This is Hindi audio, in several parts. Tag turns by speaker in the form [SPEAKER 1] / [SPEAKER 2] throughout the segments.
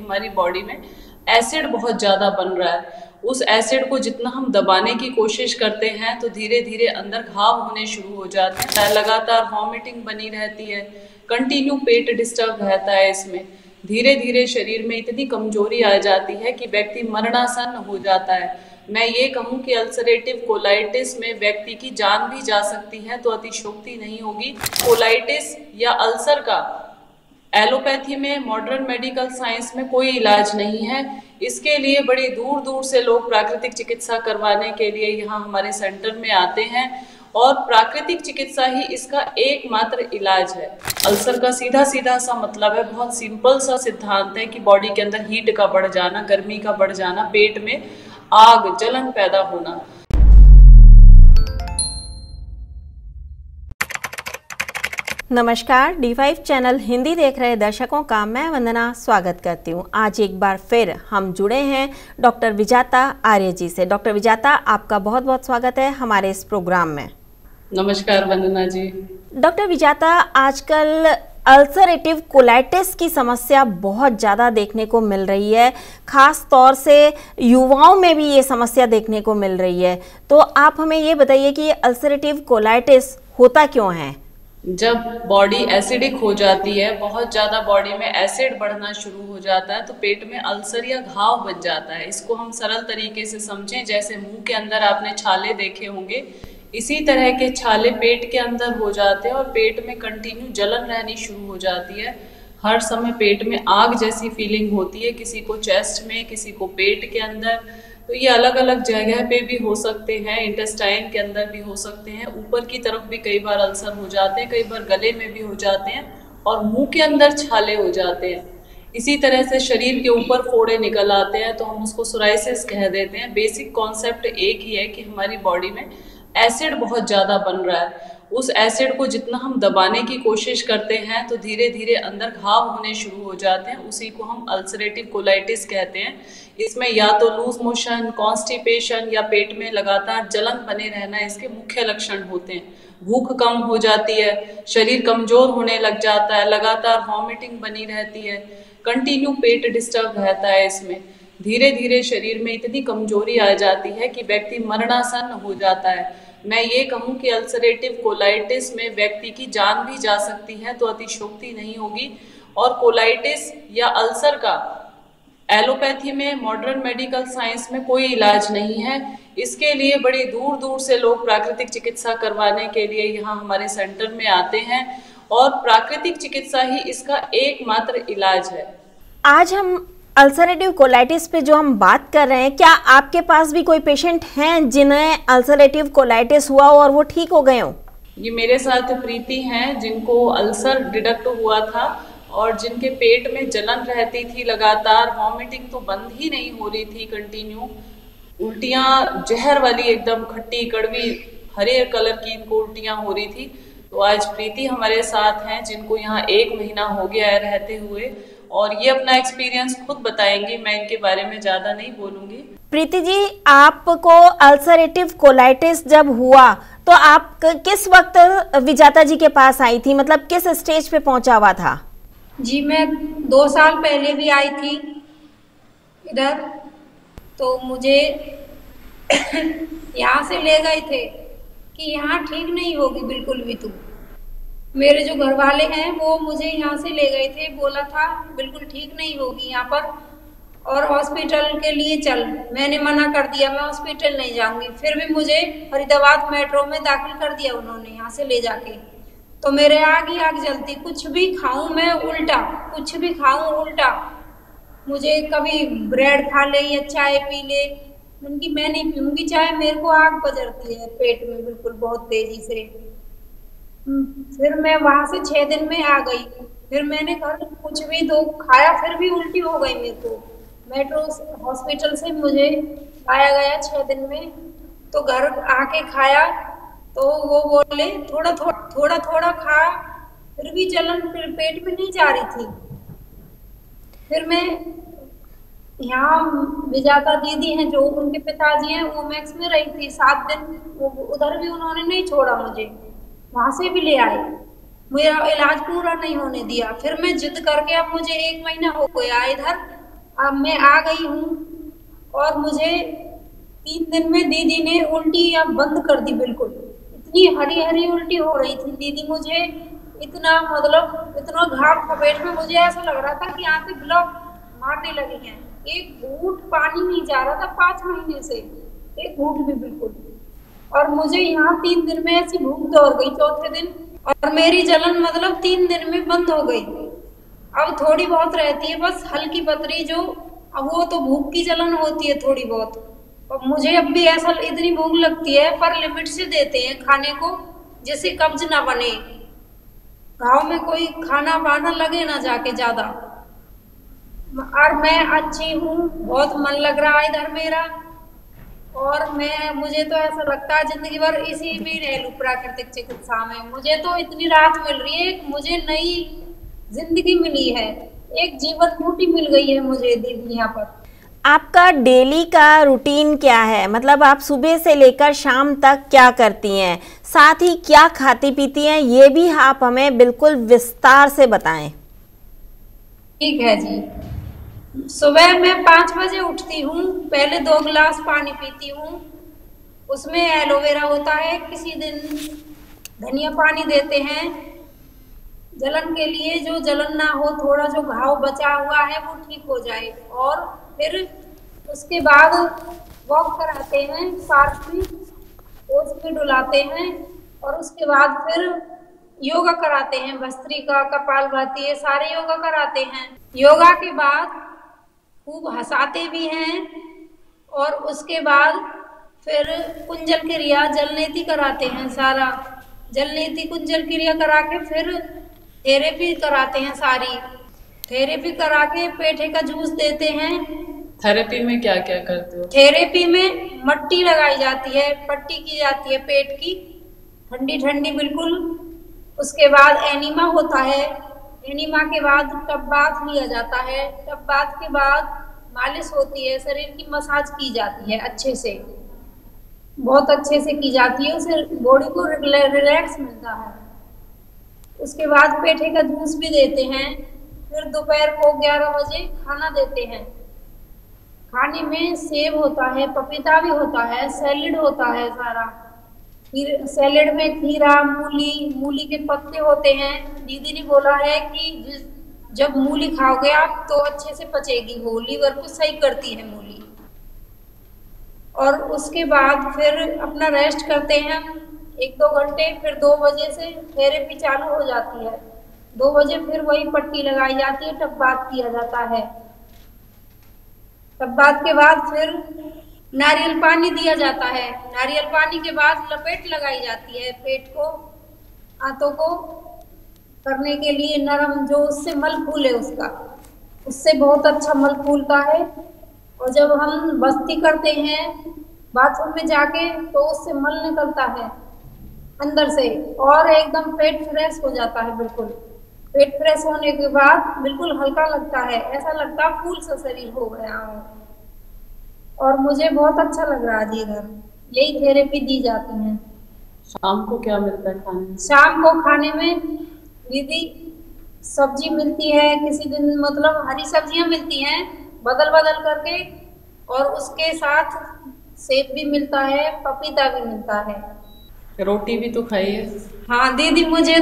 [SPEAKER 1] हमारी बॉडी में एसिड बहुत ज़्यादा बन रहा है। उस एसिड को जितना हम दबाने की कोशिश करते हैं तो धीरे धीरे अंदर घाव होने शुरू हो जाते हैं, लगातार वॉमिटिंग बनी रहती है, कंटिन्यू पेट डिस्टर्ब रहता है। इसमें धीरे धीरे शरीर में इतनी कमजोरी आ जाती है कि व्यक्ति मरणासन हो जाता है। मैं ये कहूँ कि अल्सरेटिव कोलाइटिस में व्यक्ति की जान भी जा सकती है, तो अतिशयोक्ति नहीं होगी। कोलाइटिस या अल्सर का एलोपैथी में, मॉडर्न मेडिकल साइंस में कोई इलाज नहीं है। इसके लिए बड़ी दूर दूर से लोग प्राकृतिक चिकित्सा करवाने के लिए यहाँ हमारे सेंटर में आते हैं, और प्राकृतिक चिकित्सा ही इसका एकमात्र इलाज है। अल्सर का सीधा सीधा सा मतलब है, बहुत सिंपल सा सिद्धांत है कि बॉडी के अंदर हीट का बढ़ जाना, गर्मी का बढ़ जाना, पेट में आग जलन पैदा होना।
[SPEAKER 2] नमस्कार, D5 चैनल हिंदी देख रहे दर्शकों का मैं वंदना स्वागत करती हूँ। आज एक बार फिर हम जुड़े हैं डॉक्टर विजाता आर्य जी से। डॉक्टर विजाता, आपका बहुत बहुत स्वागत है हमारे इस प्रोग्राम में।
[SPEAKER 1] नमस्कार वंदना जी।
[SPEAKER 2] डॉक्टर विजाता, आजकल अल्सरेटिव कोलाइटिस की समस्या बहुत ज़्यादा देखने को मिल रही है, खास तौर से युवाओं में भी ये समस्या देखने को मिल रही है। तो आप हमें ये बताइए कि ये अल्सरेटिव कोलाइटिस होता क्यों है?
[SPEAKER 1] जब बॉडी एसिडिक हो जाती है, बहुत ज़्यादा बॉडी में एसिड बढ़ना शुरू हो जाता है, तो पेट में अल्सर या घाव बन जाता है। इसको हम सरल तरीके से समझें, जैसे मुंह के अंदर आपने छाले देखे होंगे, इसी तरह के छाले पेट के अंदर हो जाते हैं और पेट में कंटिन्यू जलन रहनी शुरू हो जाती है। हर समय पेट में आग जैसी फीलिंग होती है, किसी को चेस्ट में, किसी को पेट के अंदर। तो ये अलग अलग जगह पे भी हो सकते हैं, इंटेस्टाइन के अंदर भी हो सकते हैं, ऊपर की तरफ भी कई बार अल्सर हो जाते हैं, कई बार गले में भी हो जाते हैं, और मुंह के अंदर छाले हो जाते हैं। इसी तरह से शरीर के ऊपर फोड़े निकल आते हैं, तो हम उसको सोराइसिस कह देते हैं। बेसिक कॉन्सेप्ट एक ही है कि हमारी बॉडी में एसिड बहुत ज़्यादा बन रहा है। उस एसिड को जितना हम दबाने की कोशिश करते हैं तो धीरे धीरे अंदर घाव होने शुरू हो जाते हैं। उसी को हम अल्सरेटिव कोलाइटिस कहते हैं। इसमें या तो लूज मोशन, कॉन्स्टिपेशन या पेट में लगातार जलन बने रहना इसके मुख्य लक्षण होते हैं। भूख कम हो जाती है, शरीर कमजोर होने लग जाता है, लगातार वॉमिटिंग बनी रहती है, कंटिन्यू पेट डिस्टर्ब रहता है। इसमें धीरे धीरे शरीर में इतनी कमजोरी आ जाती है कि व्यक्ति मरणासन हो जाता है। मैं ये कहूँ कि अल्सरेटिव कोलाइटिस में व्यक्ति की जान भी जा सकती है, तो अतिशयोक्ति नहीं होगी। और कोलाइटिस या अल्सर का एलोपैथी में, मॉडर्न मेडिकल साइंस में कोई इलाज नहीं है। इसके लिए बड़ी दूर दूर से लोग प्राकृतिक चिकित्सा करवाने के लिए यहाँ हमारे सेंटर में आते हैं, और प्राकृतिक चिकित्सा ही इसका एकमात्र इलाज है।
[SPEAKER 2] आज हम अल्सरेटिव कोलाइटिस पे जो हम बात कर रहे हैं, क्या आपके पास भी कोई पेशेंट हैं जिन्हें अल्सरेटिव कोलाइटिस हुआ हो और वो ठीक हो गए हो?
[SPEAKER 1] ये मेरे साथ प्रीति हैं, जिनको अल्सर डिडक्ट हुआ था और जिनके पेट में जलन रहती थी, लगातार वॉमिटिंग तो बंद ही नहीं हो रही थी, कंटिन्यू उल्टियाँ जहर वाली, एकदम खट्टी कड़वी हरे कलर की इनको उल्टियाँ हो रही थी। तो आज प्रीति हमारे साथ हैं, जिनको यहाँ 1 महीना हो गया है रहते हुए, और ये अपना एक्सपीरियंस खुद बताएंगे। मैं इनके बारे में ज़्यादा नहीं बोलूँगी।
[SPEAKER 2] प्रीति जी, आपको अल्सरेटिव कोलाइटिस जब हुआ तो आप किस वक्त विजाता जी के पास आई थी, मतलब किस स्टेज पे पहुंचा हुआ था?
[SPEAKER 3] जी, मैं 2 साल पहले भी आई थी इधर, तो मुझे यहाँ से ले गए थे कि यहाँ ठीक नहीं होगी बिल्कुल भी तुम। मेरे जो घर वाले हैं वो मुझे यहाँ से ले गए थे, बोला था बिल्कुल ठीक नहीं होगी यहाँ पर, और हॉस्पिटल के लिए चल। मैंने मना कर दिया, मैं हॉस्पिटल नहीं जाऊंगी। फिर भी मुझे फरीदाबाद मेट्रो में दाखिल कर दिया उन्होंने यहाँ से ले जाके। तो मेरे आग ही आग जलती, कुछ भी खाऊं मैं उल्टा, कुछ भी खाऊं उल्टा। मुझे कभी ब्रेड खा ले या चाय पी ले, उनकी मैं नहीं पीऊंगी चाय, मेरे को आग बजरती है पेट में बिल्कुल बहुत तेजी से। फिर मैं वहां से 6 दिन में आ गई। फिर मैंने घर कुछ भी दो खाया, फिर भी उल्टी हो गई मेरे को। मेट्रो हॉस्पिटल से मुझे लाया गया 6 दिन में, तो घर आके खाया तो वो बोले थोड़ा थोड़ा खा, फिर भी जलन फिर पेट में नहीं जा रही थी। फिर मैं यहाँ विजाता दीदी हैं जो उनके पिताजी हैं, वो मैक्स में रही थी 7 दिन, वो उधर भी उन्होंने नहीं छोड़ा मुझे, वहां से भी ले आए, मेरा इलाज पूरा नहीं होने दिया। फिर मैं जिद करके, अब मुझे 1 महीना हो गया इधर, अब मैं आ गई हूँ और मुझे 3 दिन में दीदी ने उल्टी अब बंद कर दी बिल्कुल। इतनी हरी हरी उल्टी हो रही थी दीदी, मुझे इतना मतलब इतना घाव था पेट में, मुझे ऐसा लग रहा था कि आंखें ब्लॉक मारने लगी हैं। एक घूंट पानी नहीं जा रहा था 5 महीने से, एक घूंट भी बिल्कुल। और मुझे यहाँ 3 दिन में ऐसी भूख दौड़ गई चौथे दिन, और मेरी जलन मतलब 3 दिन में बंद हो गई। अब थोड़ी बहुत रहती है बस हल्की पतरी जो, अब वो तो भूख की जलन होती है थोड़ी बहुत। और मुझे अब भी ऐसा इतनी भूख लगती है, पर लिमिट से देते हैं खाने को, जिससे कब्ज ना बने, घाव में कोई खाना वाना लगे ना जाके ज्यादा। और मैं अच्छी हूँ, बहुत मन लग रहा है इधर मेरा, और मुझे तो ऐसा लगता है जिंदगी भर इसी में रह लूं प्राकृतिक चिकित्सा में। मुझे तो इतनी राहत मिल रही है, मुझे नई जिंदगी मिली है, एक जीवन बूटी मिल गई है मुझे दीदी यहाँ पर।
[SPEAKER 2] आपका डेली का रूटीन क्या है, मतलब आप सुबह से लेकर शाम तक क्या करती हैं, साथ ही क्या खाती पीती हैं, ये भी आप हमें बिल्कुल विस्तार से बताएं।
[SPEAKER 3] ठीक है जी। सुबह मैं 5 बजे उठती हूँ, पहले 2 गिलास पानी पीती हूँ, उसमें एलोवेरा होता है, किसी दिन धनिया पानी देते हैं जलन के लिए, जो जलन ना हो, थोड़ा जो घाव बचा हुआ है वो ठीक हो जाए। और फिर उसके बाद वॉक कराते हैं पार्क में, ओस में डुलाते हैं, और उसके बाद फिर योगा कराते हैं, भस्त्रिका, कपालभाति, ये सारे योगा कराते हैं। योगा के बाद खूब हंसाते भी हैं, और उसके बाद फिर कुंजल क्रिया जलनेति कराते हैं, सारा जलनेति कुंजल क्रिया करा के फिर थेरेपी कराते हैं, सारी थेरेपी करा के पेठे का जूस देते हैं।
[SPEAKER 1] थेरेपी में क्या क्या करते हो?
[SPEAKER 3] थेरेपी में मट्टी लगाई जाती है, पट्टी की जाती है पेट की, ठंडी ठंडी बिल्कुल। उसके बाद एनीमा होता है, एनीमा के बाद टब बाथ लिया जाता है, टब बाथ के बाद मालिश होती है, शरीर की मसाज की जाती है अच्छे से, बहुत अच्छे से की जाती है, उससे बॉडी को रिलैक्स मिलता है। उसके बाद पेठे का जूस भी देते हैं। फिर दोपहर को 11 बजे खाना देते हैं। खाने में सेब होता है, पपीता भी होता है, सैलेड होता है सारा। फिर सैलेड में खीरा, मूली के पत्ते होते हैं। दीदी ने बोला है कि जब मूली खाओगे आप तो अच्छे से पचेगी, वो लीवर को सही करती है मूली। और उसके बाद फिर अपना रेस्ट करते हैं 1-2 घंटे, फिर 2 बजे से थेरेपी चालू हो जाती है। 2 बजे फिर वही पट्टी लगाई जाती है, टब बाथ किया जाता है। टब बाथ के बाद फिर नारियल पानी दिया जाता है। नारियल पानी के बाद लपेट लगाई जाती है पेट को, आंतों को करने के लिए नरम, जो उससे मल फूले उससे बहुत अच्छा मल फूलता है। और जब हम बस्ती करते हैं बाथरूम में जाके तो उससे मल निकलता है अंदर से, और एकदम पेट फ्रेश हो जाता है बिल्कुल। पेट फ्रेश होने के बाद बिल्कुल हल्का लगता है, ऐसा लगता है फूल सा शरीर हो गया हो। और मुझे बहुत अच्छा लग रहा है इधर, यही थेरेपी दी जाती है।
[SPEAKER 1] शाम को क्या मिलता है खाने में?
[SPEAKER 3] शाम को खाने में दीदी सब्जी मिलती है, किसी दिन मतलब हरी सब्जियां मिलती हैं बदल बदल करके, और उसके साथ सेब भी मिलता है, पपीता भी मिलता है।
[SPEAKER 1] रोटी भी तो खाई है?
[SPEAKER 3] हाँ दीदी, मुझे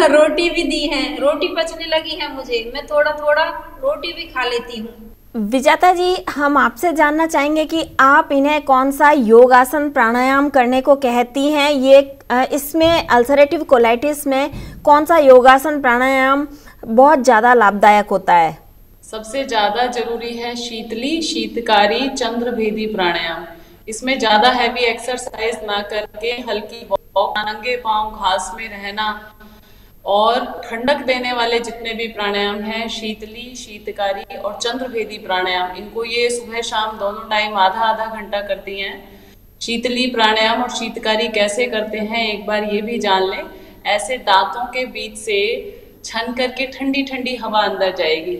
[SPEAKER 3] रोटी भी दी है, रोटी पचने लगी है मुझे, मैं थोड़ा थोड़ा रोटी भी खा लेती हूँ।
[SPEAKER 2] विजेता जी, हम आपसे जानना चाहेंगे कि आप इन्हें कौन सा योगासन प्राणायाम करने को कहती हैं, ये इसमें अल्सरेटिव कोलाइटिस में कौन सा योगासन प्राणायाम बहुत ज़्यादा लाभदायक होता है?
[SPEAKER 1] सबसे ज़्यादा जरूरी है शीतली, शीतकारी, चंद्रभेदी प्राणायाम। इसमें ज़्यादा हैवी एक्सरसाइज ना करके हल्की वॉक, नंगे पांव घास में रहना, और ठंडक देने वाले जितने भी प्राणायाम हैं, शीतली, शीतकारी और चंद्रभेदी प्राणायाम, इनको ये सुबह शाम दोनों टाइम आधा आधा घंटा करती हैं। शीतली प्राणायाम और शीतकारी कैसे करते हैं एक बार ये भी जान लें। ऐसे दांतों के बीच से छन करके ठंडी ठंडी हवा अंदर जाएगी,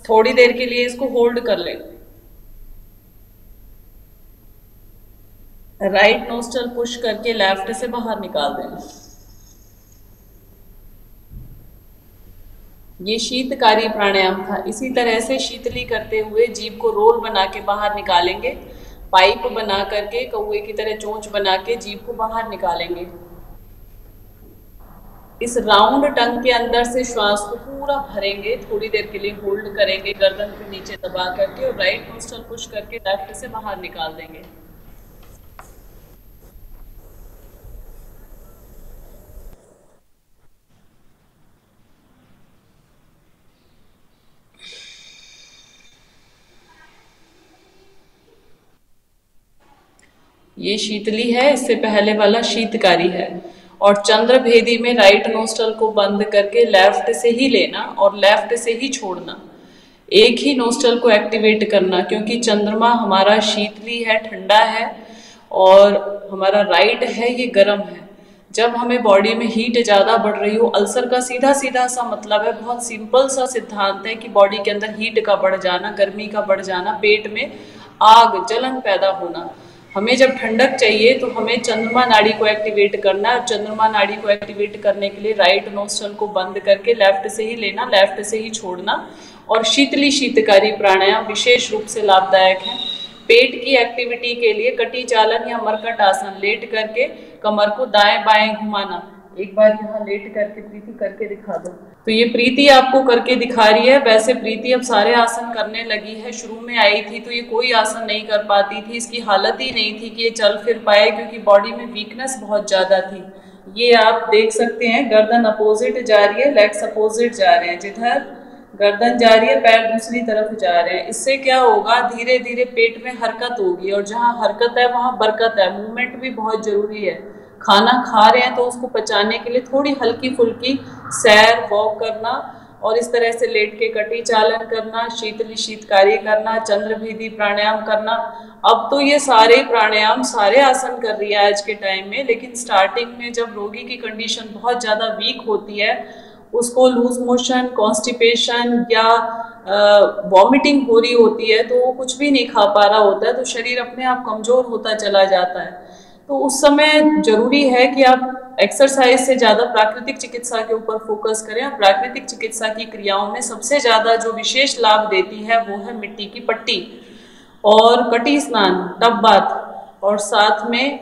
[SPEAKER 1] थोड़ी देर के लिए इसको होल्ड कर लें। राइट नोस्ट्रल पुश करके लेफ्ट से बाहर निकाल देना। ये शीतकारी प्राणायाम था। इसी तरह से शीतली करते हुए जीभ को रोल बना के बाहर निकालेंगे, पाइप बना करके कौवे की तरह चोंच बना के जीभ को बाहर निकालेंगे। इस राउंड टंग के अंदर से श्वास को पूरा भरेंगे, थोड़ी देर के लिए होल्ड करेंगे गर्दन के नीचे दबा करके, और राइट नोस्ट्रल पुश करके लेफ्ट से बाहर निकाल देंगे। ये शीतली है, इससे पहले वाला शीतकारी है। और चंद्रभेदी में राइट नोस्ट्रल को बंद करके लेफ्ट से ही लेना और लेफ्ट से ही छोड़ना, एक ही नोस्ट्रल को एक्टिवेट करना, क्योंकि चंद्रमा हमारा शीतली है, ठंडा है, और हमारा राइट है ये गर्म है। जब हमें बॉडी में हीट ज़्यादा बढ़ रही हो, अल्सर का सीधा सीधा सा मतलब है, बहुत सिंपल सा सिद्धांत है कि बॉडी के अंदर हीट का बढ़ जाना, गर्मी का बढ़ जाना, पेट में आग जलन पैदा होना। हमें जब ठंडक चाहिए तो हमें चंद्रमा नाड़ी को एक्टिवेट करना है। चंद्रमा नाड़ी को एक्टिवेट करने के लिए राइट नोस्ट्रल को बंद करके लेफ्ट से ही लेना, लेफ्ट से ही छोड़ना। और शीतली शीतकारी प्राणायाम विशेष रूप से लाभदायक है। पेट की एक्टिविटी के लिए कटी चालन या मरकट आसन लेट करके कमर को दाएं बाएं घुमाना। एक बार यहाँ लेट करके प्रीति करके दिखा दो। तो ये प्रीति आपको करके दिखा रही है। वैसे प्रीति अब सारे आसन करने लगी है। शुरू में आई थी तो ये कोई आसन नहीं कर पाती थी, इसकी हालत ही नहीं थी कि ये चल फिर पाए, क्योंकि बॉडी में वीकनेस बहुत ज्यादा थी। ये आप देख सकते हैं, गर्दन अपोजिट जा रही है, लेग्स अपोजिट जा रहे हैं। जिधर गर्दन जा रही है पैर दूसरी तरफ जा रहे हैं। इससे क्या होगा, धीरे धीरे पेट में हरकत होगी, और जहाँ हरकत है वहाँ बरकत है। मूवमेंट भी बहुत जरूरी है। खाना खा रहे हैं तो उसको पचाने के लिए थोड़ी हल्की फुल्की सैर वॉक करना, और इस तरह से लेट के कटी चालन करना, शीतली शीतकारी करना, चंद्रभेदी प्राणायाम करना। अब तो ये सारे प्राणायाम, सारे आसन कर रही है आज के टाइम में, लेकिन स्टार्टिंग में जब रोगी की कंडीशन बहुत ज़्यादा वीक होती है, उसको लूज मोशन, कॉन्स्टिपेशन या वॉमिटिंग हो रही होती है, तो वो कुछ भी नहीं खा पा रहा होता है, तो शरीर अपने आप कमज़ोर होता चला जाता है। तो उस समय जरूरी है कि आप एक्सरसाइज से ज़्यादा प्राकृतिक चिकित्सा के ऊपर फोकस करें। और प्राकृतिक चिकित्सा की क्रियाओं में सबसे ज़्यादा जो विशेष लाभ देती है वो है मिट्टी की पट्टी और कटी स्नान, टब बाथ। और साथ में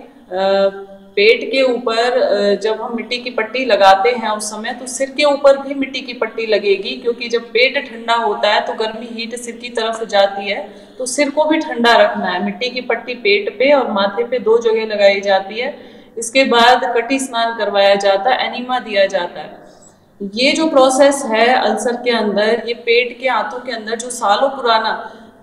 [SPEAKER 1] पेट के ऊपर जब हम मिट्टी की पट्टी लगाते हैं उस समय, तो सिर के ऊपर भी मिट्टी की पट्टी लगेगी, क्योंकि जब पेट ठंडा होता है तो गर्मी हीट सिर की तरफ जाती है, तो सिर को भी ठंडा रखना है। मिट्टी की पट्टी पेट पे और माथे पे 2 जगह लगाई जाती है। इसके बाद कटी स्नान करवाया जाता है, एनीमा दिया जाता है। ये जो प्रोसेस है अल्सर के अंदर, ये पेट के आंतों के अंदर जो सालों पुराना,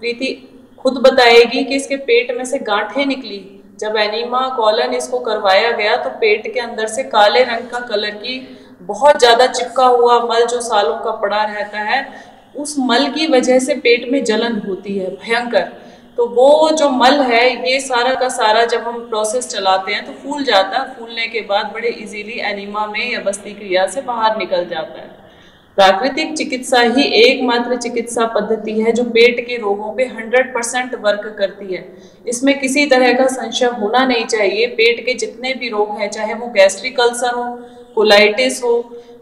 [SPEAKER 1] प्रीति खुद बताएगी कि इसके पेट में से गांठें निकली। जब एनीमा कॉलन इसको करवाया गया तो पेट के अंदर से काले रंग का कलर की बहुत ज़्यादा चिपका हुआ मल जो सालों का पड़ा रहता है, उस मल की वजह से पेट में जलन होती है भयंकर। तो वो जो मल है, ये सारा का सारा जब हम प्रोसेस चलाते हैं तो फूल जाता है। फूलने के बाद बड़े इजीली एनीमा में या बस्ती क्रिया से बाहर निकल जाता है। प्राकृतिक चिकित्सा ही एकमात्र चिकित्सा पद्धति है जो पेट के रोगों पे 100% वर्क करती है। इसमें किसी तरह का संशय होना नहीं चाहिए। पेट के जितने भी रोग हैं, चाहे वो गैस्ट्रिक अल्सर हो, कोलाइटिस हो,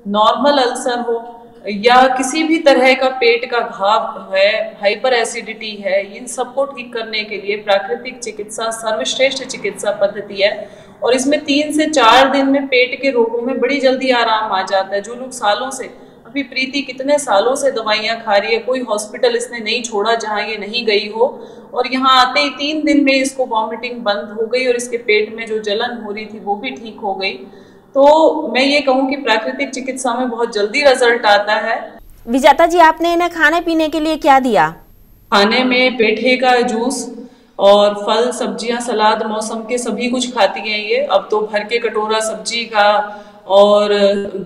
[SPEAKER 1] नॉर्मल अल्सर हो, या किसी भी तरह का पेट का घाव है, हाइपर एसिडिटी है, इन सबको ठीक करने के लिए प्राकृतिक चिकित्सा सर्वश्रेष्ठ चिकित्सा पद्धति है। और इसमें 3 से 4 दिन में पेट के रोगों में बड़ी जल्दी आराम आ जाता है। जो लोग सालों से, अभी प्रीति कितने सालों से दवाइयाँ खा रही है, कोई हॉस्पिटल इसने नहीं छोड़ा जहाँ ये नहीं गई हो, और यहाँ आते ही 3 दिन में इसको वॉमिटिंग बंद हो गई और इसके पेट में जो जलन हो रही थी वो भी ठीक हो गई। तो मैं ये कहूँ कि प्राकृतिक चिकित्सा में बहुत जल्दी रिजल्ट आता है।
[SPEAKER 2] विजेता जी, आपने इन्हें खाने पीने के लिए क्या दिया?
[SPEAKER 1] खाने में पेठे का जूस और फल, सब्जियां, सलाद, मौसम के सभी कुछ खाती हैं ये। अब तो भर के कटोरा सब्जी का और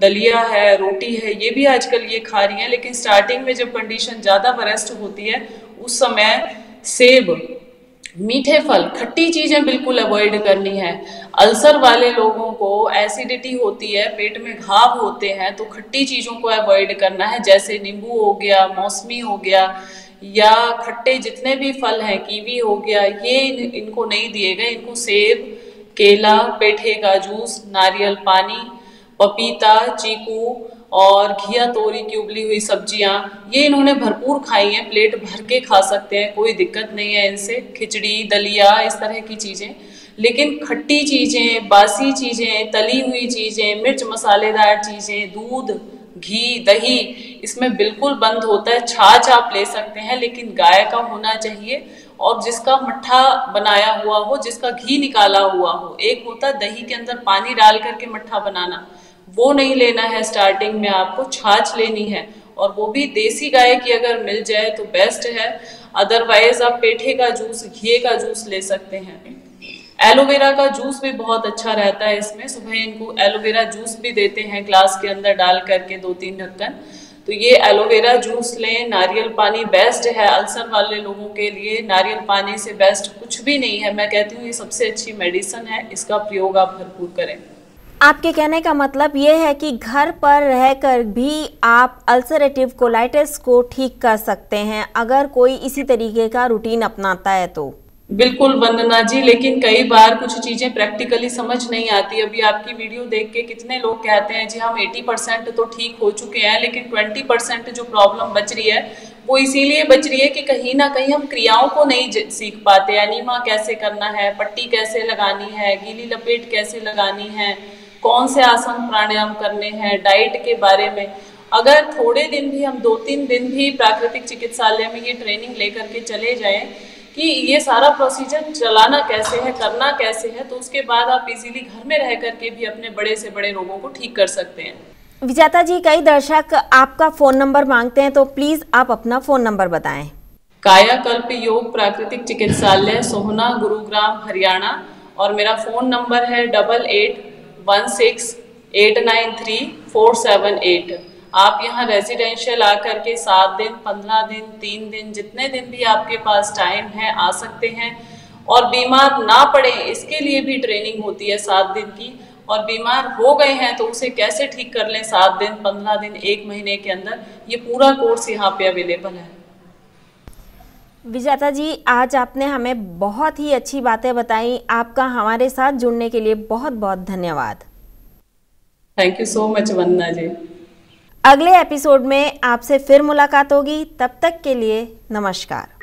[SPEAKER 1] दलिया है, रोटी है, ये भी आजकल ये खा रही हैं। लेकिन स्टार्टिंग में जब कंडीशन ज़्यादा वरेस्ट होती है उस समय सेब, मीठे फल, खट्टी चीज़ें बिल्कुल अवॉइड करनी है। अल्सर वाले लोगों को एसिडिटी होती है, पेट में घाव होते हैं, तो खट्टी चीज़ों को अवॉइड करना है। जैसे नींबू हो गया, मौसमी हो गया, या खट्टे जितने भी फल हैं, कीवी हो गया, ये इनको नहीं दिए गए। इनको सेब, केला, पेठे का जूस, नारियल पानी, पपीता, चीकू और घिया तोरी की उबली हुई सब्जियां, ये इन्होंने भरपूर खाई हैं, प्लेट भर के खा सकते हैं, कोई दिक्कत नहीं है इनसे। खिचड़ी, दलिया, इस तरह की चीजें। लेकिन खट्टी चीजें, बासी चीजें, तली हुई चीजें, मिर्च मसालेदार चीजें, दूध, घी, दही, इसमें बिल्कुल बंद होता है। छाछ आप ले सकते हैं, लेकिन गाय का होना चाहिए और जिसका मट्ठा बनाया हुआ हो, जिसका घी निकाला हुआ हो। एक होता है दही के अंदर पानी डाल करके मट्ठा बनाना, वो नहीं लेना है। स्टार्टिंग में आपको छाछ लेनी है, और वो भी देसी गाय की अगर मिल जाए तो बेस्ट है। अदरवाइज आप पेठे का जूस, घी का जूस ले सकते हैं। एलोवेरा का जूस भी बहुत अच्छा रहता है इसमें। सुबह इनको एलोवेरा जूस भी देते हैं ग्लास के अंदर डाल करके 2-3 ढक्कन। तो ये एलोवेरा जूस लें। नारियल पानी बेस्ट है अल्सर वाले लोगों के लिए। नारियल पानी से बेस्ट कुछ भी नहीं है। मैं कहती हूँ ये सबसे अच्छी मेडिसिन है, इसका प्रयोग आप भरपूर करें।
[SPEAKER 2] आपके कहने का मतलब ये है कि घर पर रहकर भी आप अल्सरेटिव कोलाइटिस को ठीक कर सकते हैं अगर कोई इसी तरीके का रूटीन अपनाता है तो।
[SPEAKER 1] बिल्कुल वंदना जी, लेकिन कई बार कुछ चीजें प्रैक्टिकली समझ नहीं आती। अभी आपकी वीडियो देख के कितने लोग कहते हैं जी हम 80% तो ठीक हो चुके हैं, लेकिन 20% जो प्रॉब्लम बच रही है वो इसीलिए बच रही है कि कहीं ना कहीं हम क्रियाओं को नहीं सीख पाते। एनीमा कैसे करना है, पट्टी कैसे लगानी है, गीली लपेट कैसे लगानी है, कौन से आसन प्राणायाम करने हैं, डाइट के बारे में। अगर थोड़े दिन भी हम 2-3 दिन भी प्राकृतिक चिकित्सालय में ये ट्रेनिंग लेकर के चले जाएं कि ये सारा प्रोसीजर चलाना कैसे है, करना कैसे है, तो उसके बाद आप इजीली घर में रह करके भी अपने बड़े से बड़े रोगों को ठीक कर सकते हैं।
[SPEAKER 2] विजेता जी, कई दर्शक आपका फोन नंबर मांगते हैं, तो प्लीज आप अपना फोन नंबर बताएं।
[SPEAKER 1] कायाकल्प योग प्राकृतिक चिकित्सालय, सोहना, गुरुग्राम, हरियाणा, और मेरा फोन नंबर है 8816893478। आप यहाँ रेजिडेंशियल आकर के 7 दिन, 15 दिन, 3 दिन, जितने दिन भी आपके पास टाइम है आ सकते हैं। और बीमार ना पड़े इसके लिए भी ट्रेनिंग होती है 7 दिन की। और बीमार हो गए हैं तो उसे कैसे ठीक कर लें 7 दिन, 15 दिन, 1 महीने के अंदर, ये पूरा कोर्स यहाँ पे अवेलेबल है।
[SPEAKER 2] विजेता जी, आज आपने हमें बहुत ही अच्छी बातें बताई। आपका हमारे साथ जुड़ने के लिए बहुत बहुत धन्यवाद।
[SPEAKER 1] थैंक यू सो मच वंदना जी।
[SPEAKER 2] अगले एपिसोड में आपसे फिर मुलाकात होगी, तब तक के लिए नमस्कार।